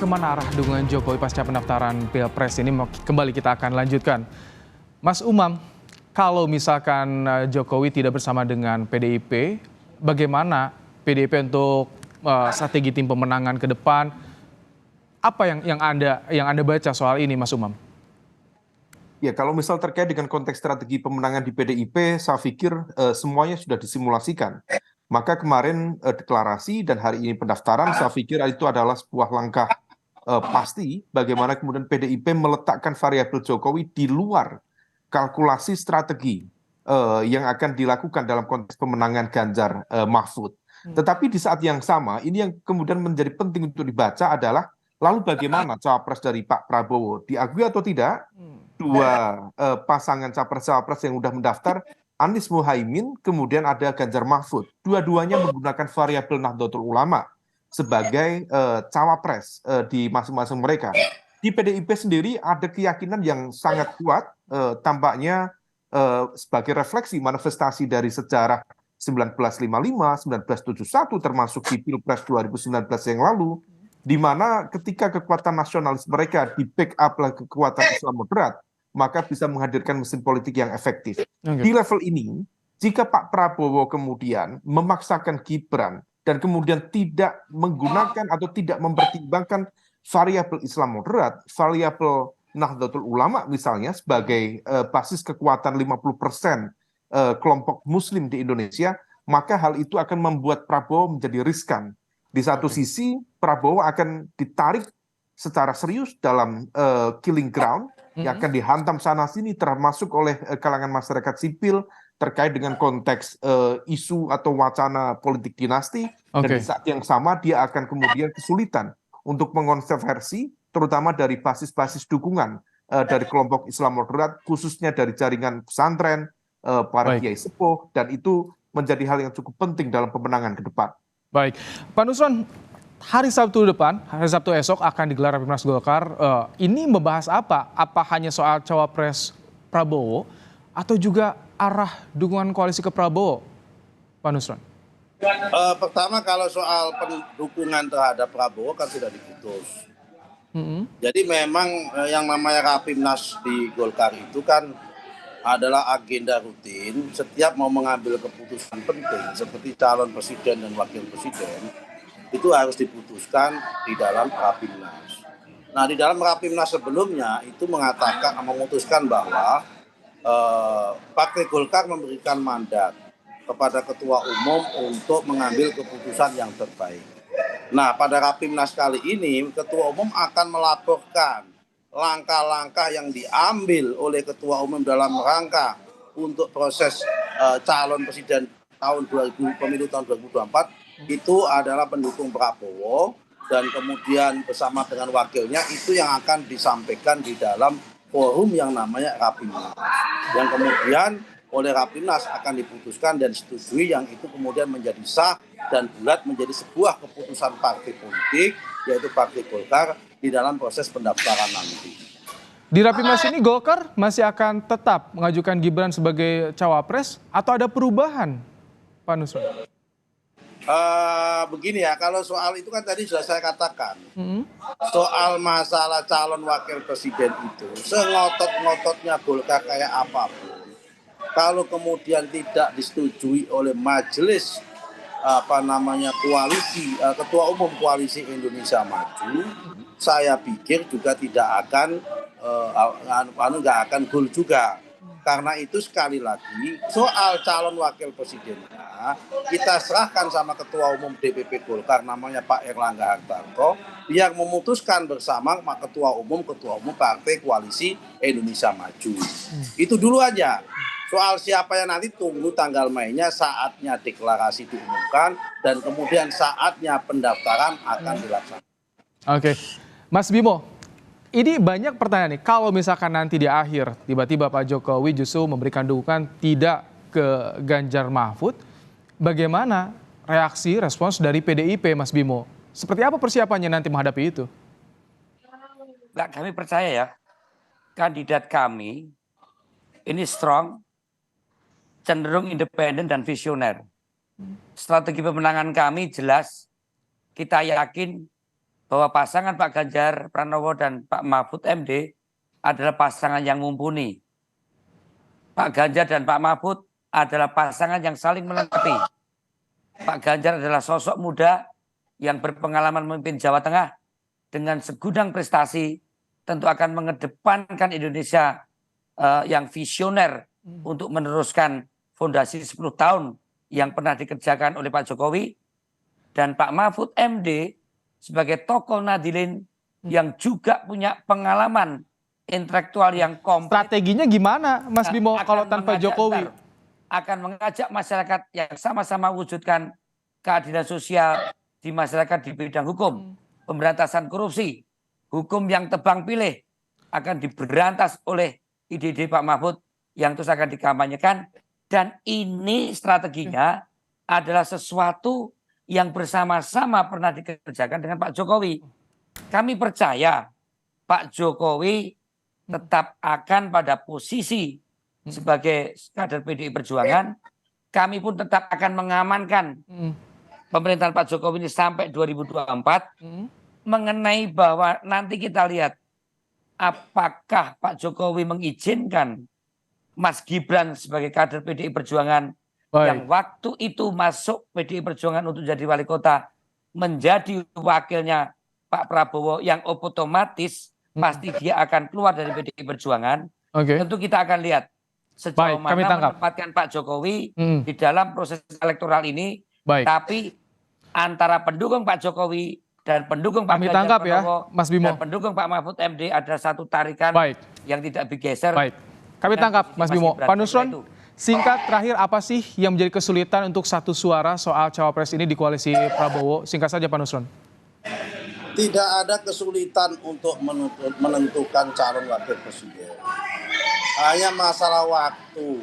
Kemana arah dukungan Jokowi pasca pendaftaran Pilpres ini kembali kita akan lanjutkan. Mas Umam, kalau misalkan Jokowi tidak bersama dengan PDIP, bagaimana PDIP untuk strategi tim pemenangan ke depan? Apa yang anda baca soal ini, Mas Umam? Ya, kalau misal terkait dengan konteks strategi pemenangan di PDIP, saya pikir semuanya sudah disimulasikan. Maka kemarin deklarasi dan hari ini pendaftaran, saya pikir itu adalah sebuah langkah pasti bagaimana kemudian PDIP meletakkan variabel Jokowi di luar kalkulasi strategi yang akan dilakukan dalam konteks pemenangan Ganjar Mahfud. Tetapi di saat yang sama, ini yang kemudian menjadi penting untuk dibaca adalah lalu bagaimana cawapres dari Pak Prabowo diakui atau tidak? Dua pasangan capres-cawapres yang sudah mendaftar, Anies Muhaimin, kemudian ada Ganjar Mahfud. Dua-duanya menggunakan variabel Nahdlatul Ulama sebagai cawapres di masing-masing mereka. Di PDIP sendiri ada keyakinan yang sangat kuat, tampaknya sebagai refleksi manifestasi dari sejarah 1955, 1971, termasuk di Pilpres 2019 yang lalu, di mana ketika kekuatan nasionalis mereka di backup oleh kekuatan Islam moderat, maka bisa menghadirkan mesin politik yang efektif. Di level ini, jika Pak Prabowo kemudian memaksakan Gibran dan kemudian tidak menggunakan atau tidak mempertimbangkan variabel Islam moderat, variabel Nahdlatul Ulama misalnya sebagai basis kekuatan 50% kelompok muslim di Indonesia, maka hal itu akan membuat Prabowo menjadi riskan. Di satu sisi, Prabowo akan ditarik secara serius dalam killing ground yang akan dihantam sana-sini termasuk oleh kalangan masyarakat sipil terkait dengan konteks isu atau wacana politik dinasti. Dan di saat yang sama dia akan kemudian kesulitan untuk mengonversi terutama dari basis-basis dukungan dari kelompok Islam moderat, khususnya dari jaringan pesantren, para kiai sepuh, dan itu menjadi hal yang cukup penting dalam pemenangan ke depan. Baik, Pak Nusron, hari Sabtu depan, hari Sabtu esok akan digelar Rapimnas Golkar. Ini membahas apa? Apa hanya soal cawapres Prabowo atau juga arah dukungan koalisi ke Prabowo, Pak Nusron? Pertama, kalau soal dukungan terhadap Prabowo kan sudah diputus. Jadi memang yang namanya Rapimnas di Golkar itu kan adalah agenda rutin setiap mau mengambil keputusan penting seperti calon presiden dan wakil presiden itu harus diputuskan di dalam Rapimnas. Nah, di dalam Rapimnas sebelumnya itu memutuskan bahwa Partai Golkar memberikan mandat kepada Ketua Umum untuk mengambil keputusan yang terbaik. Nah, pada Rapimnas kali ini Ketua Umum akan melaporkan langkah-langkah yang diambil oleh Ketua Umum dalam rangka untuk proses calon presiden pemilu tahun 2024 itu adalah pendukung Prabowo, dan kemudian bersama dengan wakilnya itu yang akan disampaikan di dalam forum yang namanya Rapimnas, yang kemudian oleh Rapimnas akan diputuskan dan disetujui, yang itu kemudian menjadi sah dan bulat menjadi sebuah keputusan partai politik, yaitu Partai Golkar di dalam proses pendaftaran nanti. Di Rapimnas ini Golkar masih akan tetap mengajukan Gibran sebagai cawapres atau ada perubahan, Pak Nusron? Begini ya, kalau soal itu kan tadi sudah saya katakan, soal masalah calon wakil presiden itu sengotot-ngototnya Golkar kayak apapun, kalau kemudian tidak disetujui oleh majelis koalisi, Ketua Umum Koalisi Indonesia Maju, saya pikir juga tidak akan nggak akan goal juga. Karena itu sekali lagi soal calon wakil presidennya kita serahkan sama Ketua Umum DPP Golkar namanya Pak Erlangga Hartarto yang memutuskan bersama Ketua Umum Partai Koalisi Indonesia Maju. Itu dulu aja. Soal siapa yang nanti tunggu tanggal mainnya, saatnya deklarasi diumumkan dan kemudian saatnya pendaftaran akan dilaksanakan. Oke, Mas Bimo, ini banyak pertanyaan nih. Kalau misalkan nanti di akhir tiba-tiba Pak Jokowi justru memberikan dukungan tidak ke Ganjar Mahfud, bagaimana respons dari PDIP, Mas Bimo? Seperti apa persiapannya nanti menghadapi itu? Kami percaya ya, kandidat kami ini strong, cenderung independen dan visioner. Strategi pemenangan kami jelas, kita yakin bahwa pasangan Pak Ganjar Pranowo dan Pak Mahfud MD adalah pasangan yang mumpuni. Pak Ganjar dan Pak Mahfud adalah pasangan yang saling melengkapi. Pak Ganjar adalah sosok muda yang berpengalaman memimpin Jawa Tengah dengan segudang prestasi, tentu akan mengedepankan Indonesia yang visioner untuk meneruskan fondasi 10 tahun yang pernah dikerjakan oleh Pak Jokowi. Dan Pak Mahfud MD sebagai tokoh Nadilin yang juga punya pengalaman intelektual yang komplit. Strateginya gimana Mas Bimo kalau tanpa Jokowi? Akan mengajak masyarakat yang sama-sama wujudkan keadilan sosial di masyarakat di bidang hukum, pemberantasan korupsi, hukum yang tebang pilih akan diberantas oleh ide-ide Pak Mahfud yang terus akan dikampanyekan. Dan ini strateginya adalah sesuatu yang bersama-sama pernah dikerjakan dengan Pak Jokowi. Kami percaya Pak Jokowi tetap akan pada posisi sebagai kader PDI Perjuangan. Kami pun tetap akan mengamankan pemerintahan Pak Jokowi ini sampai 2024. Mengenai bahwa nanti kita lihat apakah Pak Jokowi mengizinkan Mas Gibran sebagai kader PDI Perjuangan yang waktu itu masuk PDI Perjuangan untuk jadi wali kota menjadi wakilnya Pak Prabowo yang otomatis pasti dia akan keluar dari PDI Perjuangan. Tentu kita akan lihat sejauh mana menempatkan Pak Jokowi di dalam proses elektoral ini. Tapi antara pendukung Pak Jokowi dan pendukung Pak Ganjar Pranowo dan pendukung Pak Mahfud MD ada satu tarikan yang tidak bergeser. Kami tangkap Mas Bimo. Pak Nusron, singkat terakhir apa sih yang menjadi kesulitan untuk satu suara soal cawapres ini di koalisi Prabowo? Singkat saja Pak Nusron. Tidak ada kesulitan untuk menentukan calon wakil presiden. Hanya masalah waktu.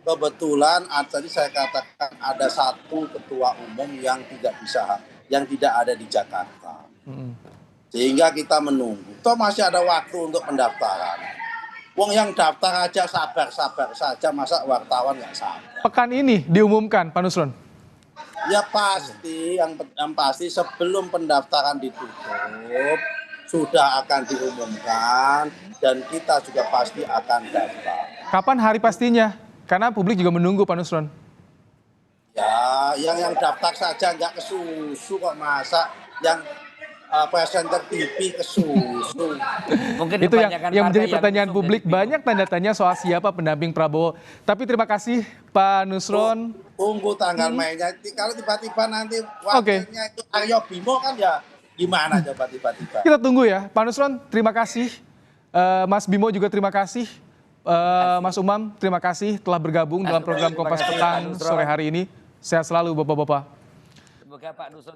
Kebetulan tadi saya katakan ada satu ketua umum yang tidak ada di Jakarta. Sehingga kita menunggu. Toh masih ada waktu untuk pendaftaran. Wong yang daftar aja sabar-sabar saja, masa wartawan nggak sabar. Pekan ini diumumkan, Pak Nusron? Ya pasti, yang pasti sebelum pendaftaran ditutup, sudah akan diumumkan, dan kita juga pasti akan daftar. Kapan hari pastinya? Karena publik juga menunggu, Pak Nusron. Ya, yang daftar saja nggak kesusu kok, masa yang presenter TV kesusu. Mungkin itu yang menjadi pertanyaan publik. Banyak tanda tanya soal siapa pendamping Prabowo. Tapi terima kasih Pak Nusron. Tunggu tanggal mainnya. Kalau tiba-tiba nanti wakilnya itu Aryo Bimo kan ya gimana coba tiba-tiba. Kita tunggu ya. Pak Nusron terima kasih. Mas Bimo juga terima kasih. Mas Umam terima kasih telah bergabung dalam program Kompas Petang sore hari ini. Sehat selalu Bapak-Bapak. Semoga Pak Nusron